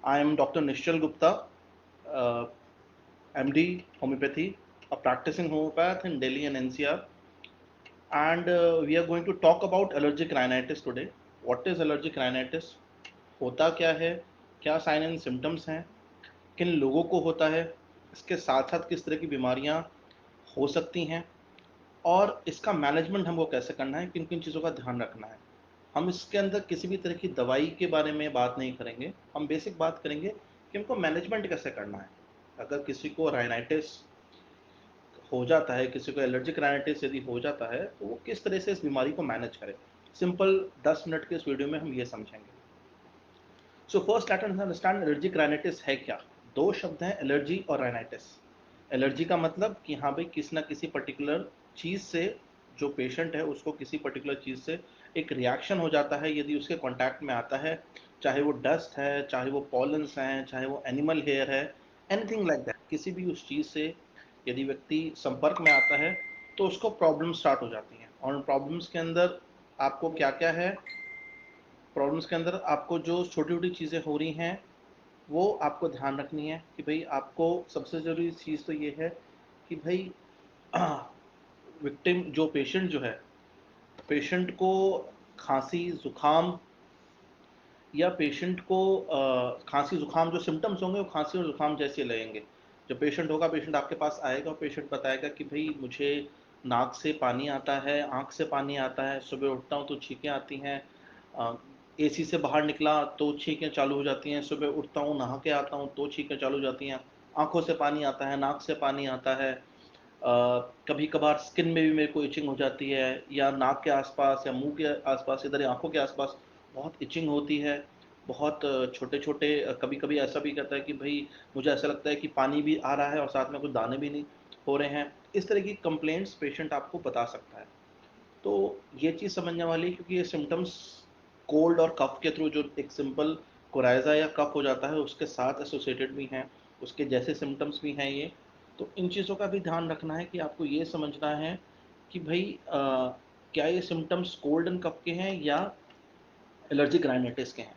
I am Dr. Nishchal Gupta, MD Homeopathy, a practicing homeopath in Delhi and NCR, and we are going to talk about allergic rhinitis today. What is allergic rhinitis? होता क्या है, क्या sign and symptoms हैं, किन लोगों को होता है, इसके साथ साथ किस तरह की बीमारियां हो सकती हैं और इसका मैनेजमेंट हमको कैसे करना है, किन किन चीज़ों का ध्यान रखना है। हम इसके अंदर किसी भी तरह की दवाई के बारे में बात नहीं करेंगे, हम बेसिक बात करेंगे कि हमको मैनेजमेंट कैसे करना है। अगर किसी को राइनाइटिस हो जाता है, किसी को एलर्जिक राइनाइटिस यदि हो जाता है, तो वो किस तरह से इस बीमारी को मैनेज करे। सिंपल 10 मिनट के इस वीडियो में हम ये समझेंगे। So first let us understand allergic rhinitis है क्या। दो शब्द हैं, एलर्जी और राइनाइटिस। एलर्जी का मतलब कि हाँ भाई, किसी ना किसी पर्टिकुलर चीज़ से जो पेशेंट है उसको किसी पर्टिकुलर चीज़ से एक रिएक्शन हो जाता है यदि उसके कांटेक्ट में आता है, चाहे वो डस्ट है, चाहे वो पॉलन्स हैं, चाहे वो एनिमल हेयर है, एनीथिंग लाइक दैट। किसी भी उस चीज़ से यदि व्यक्ति संपर्क में आता है तो उसको प्रॉब्लम स्टार्ट हो जाती हैं। और उन प्रॉब्लम्स के अंदर आपको क्या क्या है, प्रॉब्लम्स के अंदर आपको जो छोटी छोटी चीज़ें हो रही हैं वो आपको ध्यान रखनी है कि भाई आपको सबसे ज़रूरी चीज़ तो ये है कि भाई विक्टिम जो पेशेंट जो है, पेशेंट को खांसी जुकाम या पेशेंट को खांसी जुकाम जो सिम्टम्स होंगे वो खांसी और जुकाम जैसे लगेंगे। जो पेशेंट होगा, पेशेंट आपके पास आएगा और पेशेंट बताएगा कि भाई मुझे नाक से पानी आता है, आँख से पानी आता है, सुबह उठता हूँ तो छींकें आती हैं, एसी से बाहर निकला तो छींकें चालू हो जाती हैं, सुबह उठता हूँ नहा के आता हूँ तो छींकें चालू हो जाती हैं, आँखों से पानी आता है, नाक से पानी आता है, कभी कभार स्किन में भी मेरे को इचिंग हो जाती है, या नाक के आसपास या मुंह के आसपास, इधर आंखों के आसपास बहुत इचिंग होती है, बहुत छोटे छोटे, कभी कभी ऐसा भी कहता है कि भाई मुझे ऐसा लगता है कि पानी भी आ रहा है और साथ में कुछ दाने भी नहीं हो रहे हैं। इस तरह की कंप्लेंट्स पेशेंट आपको बता सकता है। तो ये चीज़ समझने वाली है, क्योंकि ये सिम्टम्स कोल्ड और कफ के थ्रू, जो एक सिंपल कोराइजा या कफ हो जाता है उसके साथ एसोसिएटेड भी हैं, उसके जैसे सिम्टम्स भी हैं ये। तो इन चीज़ों का भी ध्यान रखना है कि आपको ये समझना है कि भाई क्या ये सिम्टम्स कोल्ड एंड कफ के हैं या एलर्जिक राइनाइटिस के हैं।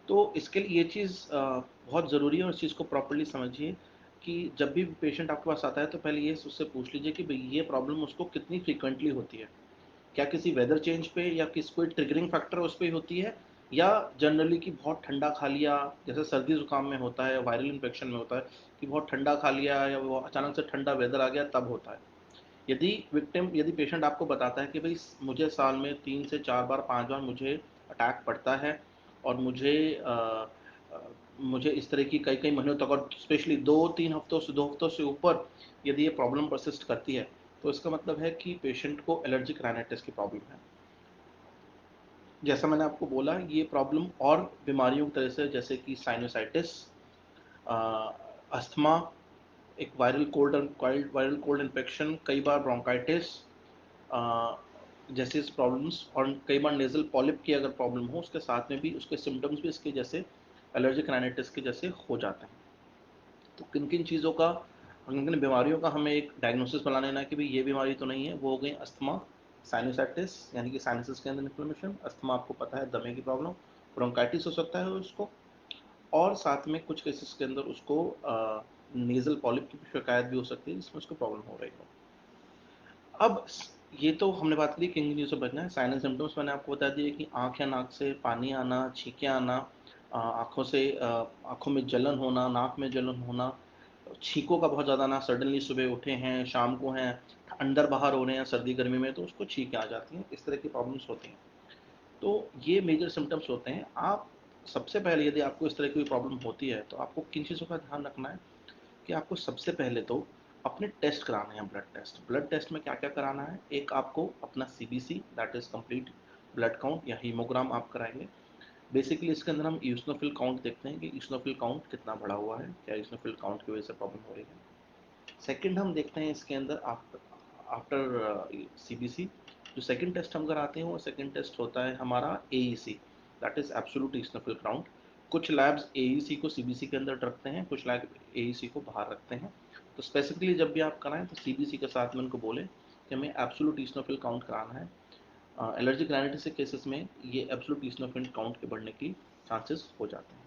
तो इसके लिए ये चीज़ बहुत ज़रूरी है और इस चीज़ को प्रॉपर्ली समझिए कि जब भी पेशेंट आपके पास आता है तो पहले ये उससे पूछ लीजिए कि भाई ये प्रॉब्लम उसको कितनी फ्रीक्वेंटली होती है। क्या किसी वेदर चेंज पे या किस कोई ट्रिगरिंग फैक्टर उस पर होती है, या जनरली कि बहुत ठंडा खा लिया, जैसे सर्दी जुकाम में होता है, वायरल इन्फेक्शन में होता है कि बहुत ठंडा खा लिया या वो अचानक से ठंडा वेदर आ गया तब होता है। यदि पेशेंट आपको बताता है कि भाई मुझे साल में 3 से 4 बार 5 बार मुझे अटैक पड़ता है और मुझे इस तरह की कई कई महीनों तक, और स्पेशली 2 3 हफ्तों से 2 हफ्तों से ऊपर यदि ये प्रॉब्लम परसिस्ट करती है, तो इसका मतलब है कि पेशेंट को एलर्जिक राइनाइटिस की प्रॉब्लम है। जैसा मैंने आपको बोला, ये प्रॉब्लम और बीमारियों की तरह से, जैसे कि साइनोसाइटिस, अस्थमा, एक वायरल कोल्ड इन्फेक्शन, कई बार ब्रोंकाइटिस जैसे प्रॉब्लम्स, और कई बार नेजल पॉलिप की अगर प्रॉब्लम हो उसके साथ में भी उसके सिम्टम्स भी इसके जैसे एलर्जिक राइनाइटिस के जैसे हो जाते हैं। तो किन किन चीज़ों का, किन किन बीमारियों का हमें एक डायग्नोसिस बना लेना कि भाई ये बीमारी तो नहीं है। वो हो गई अस्थमा, साइनोसाइटिस यानी कि साइनसेस के अंदर इन्फ्लेमेशन, अस्थमा आपको पता है दमे की प्रॉब्लम, ब्रोंकाइटिस हो सकता है उसको, और साथ में कुछ केसेस के अंदर उसको नेजल पॉलिप की शिकायत भी हो सकती है जिसमें उसको प्रॉब्लम हो रही हो। अब ये तो हमने बात करी किन किन चीज़ों से बचना है। साइनस सिम्टम्स मैंने आपको बता दिया कि आँख या नाक से पानी आना, छींकें आना, आँखों में जलन होना, नाक में जलन होना, छींकों का बहुत ज़्यादा आना, सडनली सुबह उठे हैं, शाम को हैं, अंदर बाहर हो रहे हैं सर्दी गर्मी में तो उसको छींकें आ जाती हैं, इस तरह की प्रॉब्लम्स होती हैं। तो ये मेजर सिम्टम्स होते हैं। आप सबसे पहले यदि आपको इस तरह की कोई प्रॉब्लम होती है तो आपको किन चीज़ों का ध्यान रखना है कि आपको सबसे पहले तो अपने टेस्ट कराने हैं। ब्लड टेस्ट में क्या क्या कराना है, एक आपको अपना CBC, that is complete blood count या हीमोग्राम आप कराएंगे। बेसिकली इसके अंदर हम ईosinophil काउंट देखते हैं कि ईosinophil काउंट कितना बढ़ा हुआ है, क्या ईosinophil काउंट की वजह से प्रॉब्लम हो रही है। सेकंड हम देखते हैं इसके अंदर आफ्टर सीबीसी, जो सेकंड टेस्ट हम कराते हैं वो सेकंड टेस्ट होता है हमारा AEC, that is absolute eosinophil count. कुछ लैब्स एईसी को सीबीसी के अंदर रखते हैं, कुछ लैब एईसी को बाहर रखते हैं। तो स्पेसिफिकली जब भी आप कराएं तो सीबीसी के साथ में उनको बोलें कि हमें एब्सोल्यूट ईosinophil काउंट कराना है। एलर्जिक राइनाइटिस के केसेस में ये एब्सोल्यूट ईosinophil काउंट के बढ़ने की चांसेस हो जाते हैं।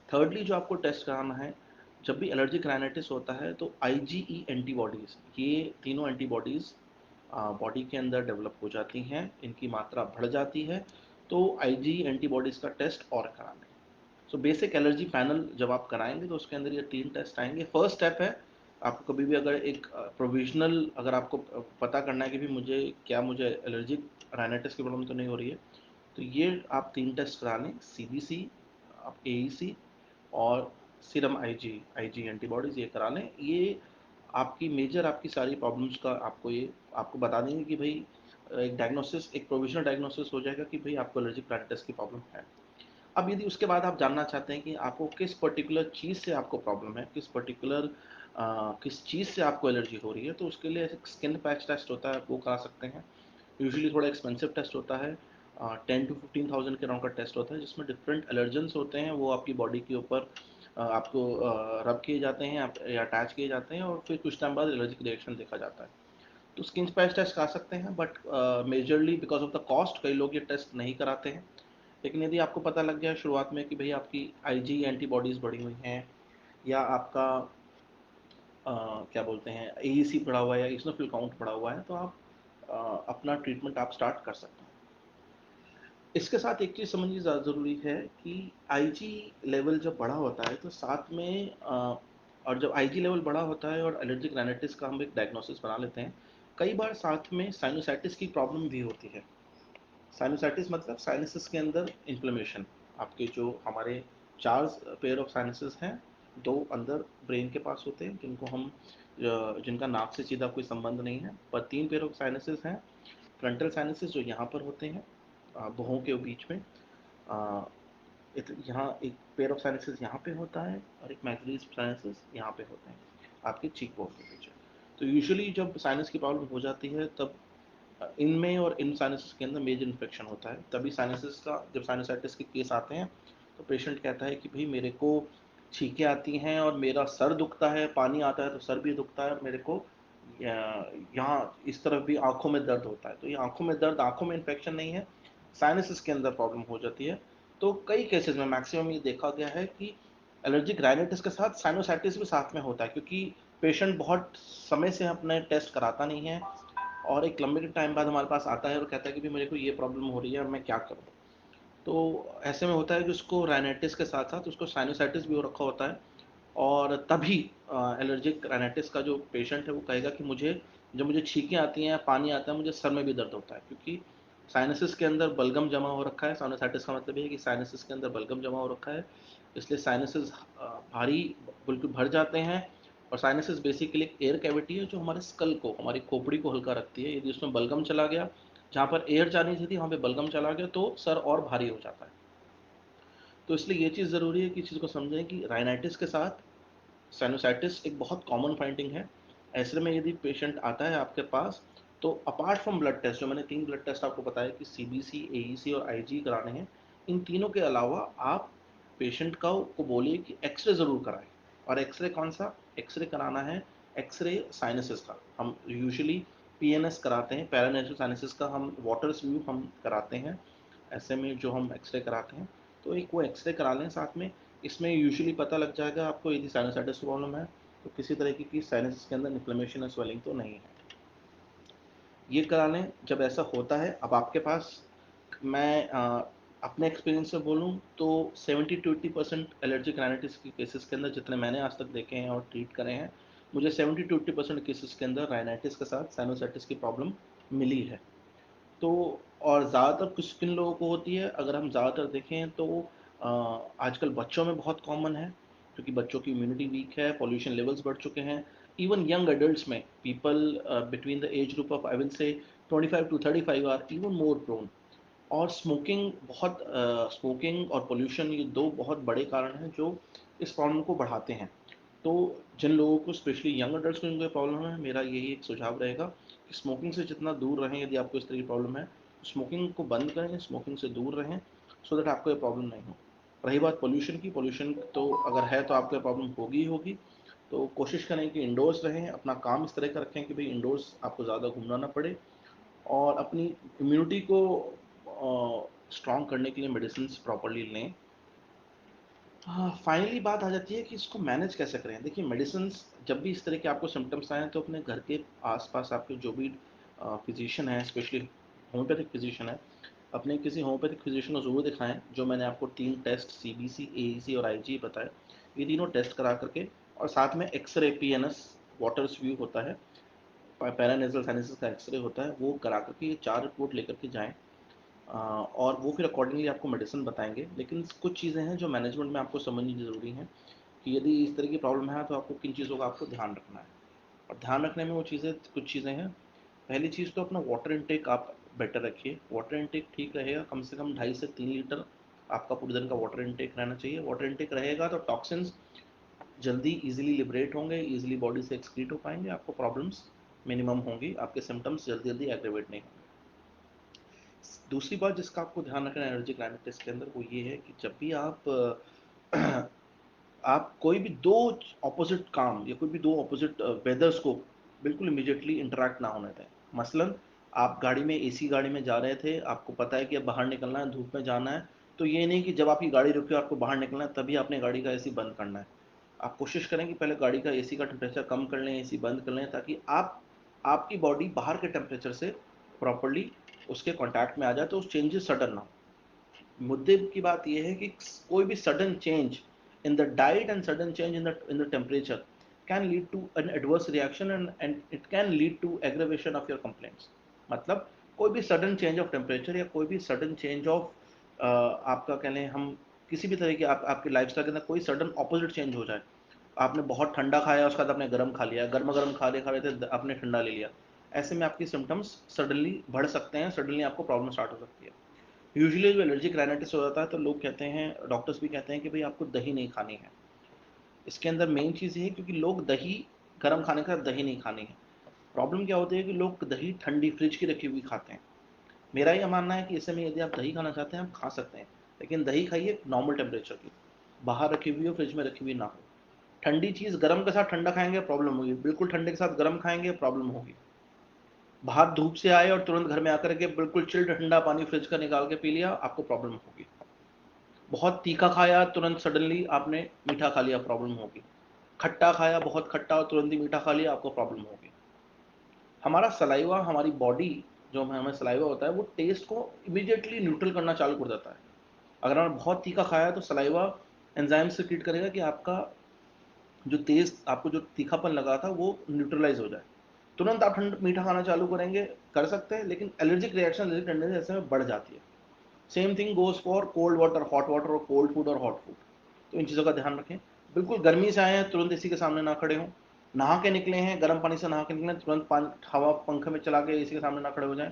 थर्डली जो आपको टेस्ट कराना है, जब भी एलर्जिक राइनाइटिस होता है तो आईजीई एंटीबॉडीज़, ये तीनों एंटीबॉडीज़ बॉडी के अंदर डेवलप हो जाती हैं, इनकी मात्रा बढ़ जाती है, तो आईजीई एंटीबॉडीज़ का टेस्ट और कराना है। सो बेसिक एलर्जी पैनल जब आप कराएंगे तो उसके अंदर ये 3 टेस्ट आएंगे। फर्स्ट स्टेप है, आपको कभी भी अगर एक प्रोविजनल, अगर आपको पता करना है कि भी मुझे एलर्जिक राइनाइटिस की प्रॉब्लम तो नहीं हो रही है, तो ये आप 3 टेस्ट करा लें, सीबीसी, आप एईसी और सीरम आईजी एंटीबॉडीज़, ये करा लें। ये आपकी मेजर, आपकी सारी प्रॉब्लम्स का आपको बता देंगे कि भाई एक प्रोविजनल डायग्नोसिस हो जाएगा कि भाई आपको एलर्जिक राइनाइटिस की प्रॉब्लम है। अब यदि उसके बाद आप जानना चाहते हैं कि आपको किस पर्टिकुलर चीज़ से आपको प्रॉब्लम है, किस चीज़ से आपको एलर्जी हो रही है, तो उसके लिए एक स्किन पैच टेस्ट होता है, वो करा सकते हैं। यूजुअली थोड़ा एक्सपेंसिव टेस्ट होता है, 10 to 15,000 के राउंड का टेस्ट होता है, जिसमें डिफरेंट एलर्जेंस होते हैं, वो आपकी बॉडी के ऊपर आपको रब किए जाते हैं या अटैच किए जाते हैं, और फिर कुछ टाइम बाद एलर्जिक रिएक्शन देखा जाता है। तो स्किन पैच टेस्ट करा सकते हैं, but majorly because of the cost कई लोग ये टेस्ट नहीं कराते हैं। लेकिन यदि आपको पता लग गया शुरुआत में कि भाई आपकी आईजी एंटीबॉडीज़ बढ़ी हुई हैं, या आपका क्या बोलते हैं एईसी बढ़ा हुआ है या इस्नोफिल काउंट बढ़ा हुआ है, तो आप अपना ट्रीटमेंट आप स्टार्ट कर सकते हैं। इसके साथ एक चीज़ समझनी ज़्यादा ज़रूरी है कि आईजी लेवल जब बढ़ा होता है तो साथ में और जब आईजी लेवल बढ़ा होता है और एलर्जिक राइनाइटिस का हम एक डायग्नोसिस बना लेते हैं, कई बार साथ में साइनोसाइटिस की प्रॉब्लम भी होती है। साइनोसाइटिस मतलब साइनसेस के अंदर इन्फ्लेमेशन। आपके जो हमारे 4 पेयर ऑफ साइनसेस हैं, 2 अंदर ब्रेन के पास होते हैं, जिनका नाक से सीधा कोई संबंध नहीं है, पर 3 पेयर ऑफ साइनसेस हैं। फ्रंटल साइनसेस जो यहाँ पर होते हैं, भुहों के बीच में, यहाँ एक पेयर ऑफ साइनसेस यहाँ पे होता है, और एक मैक्सिलरी साइनसेस यहाँ पे होते हैं, आपके चीक बोन के पीछे। तो यूजुअली जब साइनस की प्रॉब्लम हो जाती है, तब इनमें और इन साइनसेस के अंदर मेजर इन्फेक्शन होता है, तभी साइनसेस का जब साइनसाइटिस के केस आते हैं, तो पेशेंट कहता है कि भाई मेरे को छींकें आती हैं और मेरा सर दुखता है, पानी आता है तो सर भी दुखता है, मेरे को यहाँ इस तरफ भी आंखों में दर्द होता है। तो ये आंखों में दर्द, आंखों में इन्फेक्शन नहीं है, साइनसेस के अंदर प्रॉब्लम हो जाती है। तो कई केसेस में मैक्सिमम ये देखा गया है कि एलर्जिक राइनाइटिस के साथ साइनोसाइटिस भी साथ में होता है, क्योंकि पेशेंट बहुत समय से अपने टेस्ट कराता नहीं है, और एक लंबे के टाइम बाद हमारे पास आता है और कहता है कि भी मेरे को ये प्रॉब्लम हो रही है और मैं क्या करूँ। तो ऐसे में होता है कि उसको राइनाइटिस के साथ साथ उसको साइनोसाइटिस भी हो रखा होता है, और तभी एलर्जिक राइनाइटिस का जो पेशेंट है वो कहेगा कि मुझे छींकें आती हैं, पानी आता है, मुझे सर में भी दर्द होता है, क्योंकि साइनसिस के अंदर बलगम जमा हो रखा है। साइनोसाइटिस का मतलब ये है कि साइनसिस के अंदर बलगम जमा हो रखा है, इसलिए साइनसिस भारी, बिल्कुल भर जाते हैं। और साइनसिस बेसिकली एक एयर कैविटी है जो हमारे स्कल को, हमारी खोपड़ी को हल्का रखती है। यदि उसमें बलगम चला गया, जहाँ पर एयर जानी चाहिए वहाँ पे बलगम चला गया, तो सर और भारी हो जाता है। तो इसलिए ये चीज़ ज़रूरी है कि चीज़ को समझें कि राइनाइटिस के साथ साइनोसाइटिस एक बहुत कॉमन फाइंडिंग है। ऐसे में यदि पेशेंट आता है आपके पास, तो अपार्ट फ्रॉम ब्लड टेस्ट, जो मैंने 3 ब्लड टेस्ट आपको बताया कि सीबीसी, एईसी और आईजी कराने हैं, इन तीनों के अलावा आप पेशेंट को बोलिए कि एक्सरे ज़रूर कराएं। और एक्सरे कौन सा एक्सरे कराना है? एक्सरे साइनसेस का हम यूजुअली पीएनएस कराते हैं, पैरानेशनल साइनसेस का हम वाटर्स व्यू हम कराते हैं। ऐसे में जो हम एक्सरे कराते हैं, तो एक वो एक्सरे करा लें साथ में। इसमें यूजुअली पता लग जाएगा आपको, यदि साइनसाइटिस प्रॉब्लम है तो किसी तरह की साइनस के अंदर इन्फ्लेमेशन या स्वेलिंग तो नहीं है, ये करा लें। जब ऐसा होता है, अब आपके पास, मैं अपने एक्सपीरियंस से बोलूँ तो 70 to 80% एलर्जिक राइनाइटिस के केसेस के अंदर, जितने मैंने आज तक देखे हैं और ट्रीट करे हैं, मुझे 70 to 80% केसेस के अंदर राइनाइटिस के साथ साइनोसाइटिस की प्रॉब्लम मिली है। तो और ज़्यादातर कुछ किन लोगों को होती है, अगर हम ज़्यादातर देखें तो आजकल बच्चों में बहुत कॉमन है, क्योंकि बच्चों की इम्यूनिटी वीक है, पॉल्यूशन लेवल्स बढ़ चुके हैं। इवन यंग एडल्ट्स में, people between the age group of, I will say 25 to 35 are even more prone. और स्मोकिंग और पोल्यूशन, ये 2 बहुत बड़े कारण हैं जो इस प्रॉब्लम को बढ़ाते हैं। तो जिन लोगों को, स्पेशली यंग अडल्ट्स को इनको प्रॉब्लम है, मेरा यही एक सुझाव रहेगा कि स्मोकिंग से जितना दूर रहें। यदि आपको इस तरह की प्रॉब्लम है, स्मोकिंग को बंद करें, स्मोकिंग से दूर रहें, सो दैट आपको ये प्रॉब्लम नहीं हो। रही बात पोल्यूशन की, पोल्यूशन तो अगर है तो आपको प्रॉब्लम होगी ही होगी। तो कोशिश करें कि इंडोर्स रहें, अपना काम इस तरह का रखें कि भाई इंडोर्स आपको ज़्यादा घूमना ना पड़े, और अपनी इम्यूनिटी को स्ट्रॉन्ग करने के लिए मेडिसिन प्रॉपरली लें। हाँ, फाइनली बात आ जाती है कि इसको मैनेज कैसे करें। देखिए मेडिसिन, जब भी इस तरह के आपको सिम्टम्स आए तो अपने घर के आसपास आपके जो भी फिजिशियन है, स्पेशली होम्योपैथिक फिजिशियन है, अपने किसी होम्योपैथिक फिजिशियन को ज़रूर दिखाएं। जो मैंने आपको 3 टेस्ट सीबीसी, एईसी और आईजी बताए, ये तीनों टेस्ट करा करके, और साथ में एक्सरे, पीएनएस, वाटर्स व्यू होता है, पैरानेजल साइनसिस का एक्सरे होता है, वो करा करके ये 4 रिपोर्ट लेकर के जाएं। और वो फिर अकॉर्डिंगली आपको मेडिसिन बताएंगे। लेकिन कुछ चीज़ें हैं जो मैनेजमेंट में आपको समझनी ज़रूरी है कि यदि इस तरह की प्रॉब्लम है तो आपको किन चीज़ों का आपको ध्यान रखना है। और ध्यान रखने में वो चीज़ें, कुछ चीज़ें हैं। पहली चीज़ तो अपना वाटर इनटेक आप बेटर रखिए। वाटर इनटेक ठीक रहेगा, कम से कम 2.5 से 3 लीटर आपका पूरे दिन का वाटर इनटेक रहना चाहिए। वाटर इनटेक रहेगा तो टॉक्सिन्स जल्दी इजीली लिबरेट होंगे, इजीली बॉडी से एक्सक्रीट हो पाएंगे, आपको प्रॉब्लम्स मिनिमम होंगी, आपके सिम्टम्स जल्दी जल्दी एग्रेवेट नहीं होंगे। दूसरी बात जिसका आपको ध्यान रखना है एलर्जिक राइनाइटिस के अंदर, वो ये है कि जब भी आप कोई भी दो ऑपोजिट काम या कोई भी दो ऑपोजिट वेदर्स को बिल्कुल इमीडिएटली इंटरेक्ट ना होने दें। मसलन आप गाड़ी में, एसी गाड़ी में जा रहे थे, आपको पता है कि अब बाहर निकलना है, धूप में जाना है, तो ये नहीं कि जब आपकी गाड़ी रुकी आपको बाहर निकलना है तभी आपने गाड़ी का एसी बंद करना है। आप कोशिश करें कि पहले गाड़ी का एसी का टेम्परेचर कम कर लें, एसी बंद कर लें, ताकि आपकी बॉडी बाहर के टेम्परेचर से प्रॉपरली उसके कांटेक्ट में आ जाए, तो उस चेंजेस सडन ना हो। मुद्दे की बात यह है कि कोई भी sudden change in the diet and sudden change in the temperature can lead to an adverse reaction and it can lead to aggravation of your complaints. मतलब कोई भी सडन चेंज ऑफ टेम्परेचर या कोई भी सडन चेंज ऑफ आपका कह लें हम, किसी भी तरह की आपके लाइफस्टाइल के अंदर कोई सडन ऑपोजिट चेंज हो जाए। आपने बहुत ठंडा खाया, उसके बाद आपने गर्म खा लिया, गर्मा गर्म खा रहे थे, आपने ठंडा ले लिया। ऐसे में आपकी सिम्टम्स सडनली बढ़ सकते हैं, सडनली आपको प्रॉब्लम स्टार्ट हो सकती है। यूजुअली जो एलर्जिक राइनाइटिस हो जाता है तो लोग कहते हैं, डॉक्टर्स भी कहते हैं कि भाई आपको दही नहीं खानी है। इसके अंदर मेन चीज़ ये है क्योंकि लोग दही, गर्म खाने के साथ दही नहीं खानी है। प्रॉब्लम क्या होती है कि लोग दही ठंडी फ्रिज की रखी हुई खाते हैं। मेरा यह मानना है कि ऐसे में यदि आप दही खाना चाहते हैं आप खा सकते हैं, लेकिन दही खाइए नॉर्मल टेम्परेचर की, बाहर रखी हुई हो, फ्रिज में रखी हुई ना हो। ठंडी चीज़ गर्म के साथ ठंडा खाएंगे प्रॉब्लम होगी, बिल्कुल ठंडे के साथ गर्म खाएंगे प्रॉब्लम होगी। बाहर धूप से आए और तुरंत घर में आकर के बिल्कुल चिल्ड ठंडा पानी फ्रिज का निकाल के पी लिया, आपको प्रॉब्लम होगी। बहुत तीखा खाया तुरंत सडनली आपने मीठा खा लिया, प्रॉब्लम होगी। खट्टा खाया बहुत खट्टा और तुरंत ही मीठा खा लिया, आपको प्रॉब्लम होगी। हमारा सलाइवा, हमारी बॉडी, जो हमें सलाइवा होता है वो टेस्ट को इमीडिएटली न्यूट्रल करना चालू कर देता है। अगर हमने बहुत तीखा खाया तो सलाइवा एंजाइम से ट्रीट करेगा कि आपका जो तेज, आपको जो तीखापन लगा था वो न्यूट्रलाइज हो जाए। तुरंत आप मीठा खाना चालू करेंगे, कर सकते हैं, लेकिन एलर्जिक रिएक्शन, एलर्जिक टेंडेंसी ऐसे में बढ़ जाती है। Same thing goes for cold water, hot water, और कोल्ड फूड और हॉट फूड। तो इन चीज़ों का ध्यान रखें। बिल्कुल गर्मी से आए हैं तुरंत एसी के सामने ना खड़े हों। नहा के निकले हैं, गर्म पानी से नहा के निकले, तुरंत पानी हवा पंखे में चला के एसी के सामने ना खड़े हो जाएं।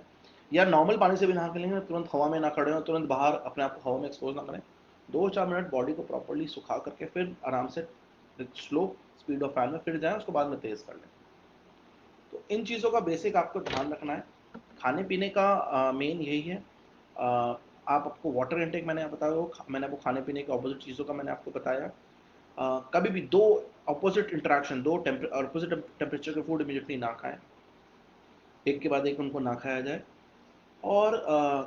या नॉर्मल पानी से भी नहा के लेंगे, तुरंत हवा में ना खड़े हों, तुरंत बाहर अपने आप को हवा में एक्सपोज ना करें। 2-4 मिनट बॉडी को प्रॉपरली सुखा करके फिर आराम से स्लो स्पीड ऑफ फैन में फिर जाएं, उसको बाद में तेज कर लें। तो इन चीज़ों का बेसिक आपको ध्यान रखना है। खाने पीने का मेन यही है। आप आपको वाटर इनटेक मैंने बताया, मैंने आपको खाने पीने के ऑपोजिट चीज़ों का मैंने आपको बताया। कभी भी दो ऑपोजिट इंटरेक्शन, दो ऑपोजिट टेम्परेचर के फूड इमीडिएटली ना खाएं, एक के बाद एक उनको ना खाया जाए। और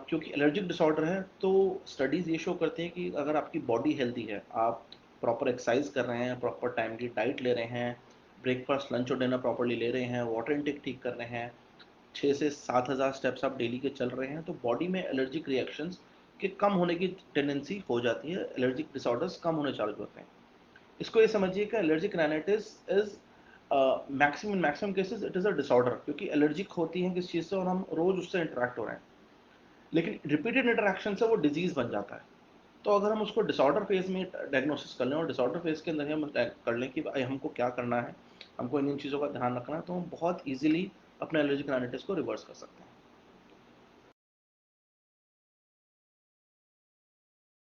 क्योंकि एलर्जिक डिसऑर्डर है तो स्टडीज़ ये शो करती हैं कि अगर आपकी बॉडी हेल्दी है, आप प्रॉपर एक्सरसाइज कर रहे हैं, प्रॉपर टाइम की डाइट ले रहे हैं, ब्रेकफास्ट लंच और डिनर प्रॉपरली ले रहे हैं, वाटर इनटेक ठीक कर रहे हैं, 6 से 7 हज़ार स्टेप्स आप डेली के चल रहे हैं, तो बॉडी में एलर्जिक रिएक्शंस के कम होने की टेंडेंसी हो जाती है, एलर्जिक डिसऑर्डर्स कम होने चालू होते हैं। इसको ये समझिए कि allergic rhinitis is maximum cases it is a disorder, क्योंकि एलर्जिक होती है किस चीज़ से और हम रोज़ उससे इंटरेक्ट हो रहे हैं, लेकिन रिपीटेड इंटरेक्शन से वो डिजीज़ बन जाता है। तो अगर हम उसको डिसऑर्डर फेज में डायग्नोसिस कर लें और डिसऑर्डर फेज के अंदर हम कर लें कि भाई हमको क्या करना है, हमको इन चीज़ों का ध्यान रखना है, तो हम बहुत ईजिली अपने एलर्जिक राइनाइटिस को रिवर्स कर सकते हैं।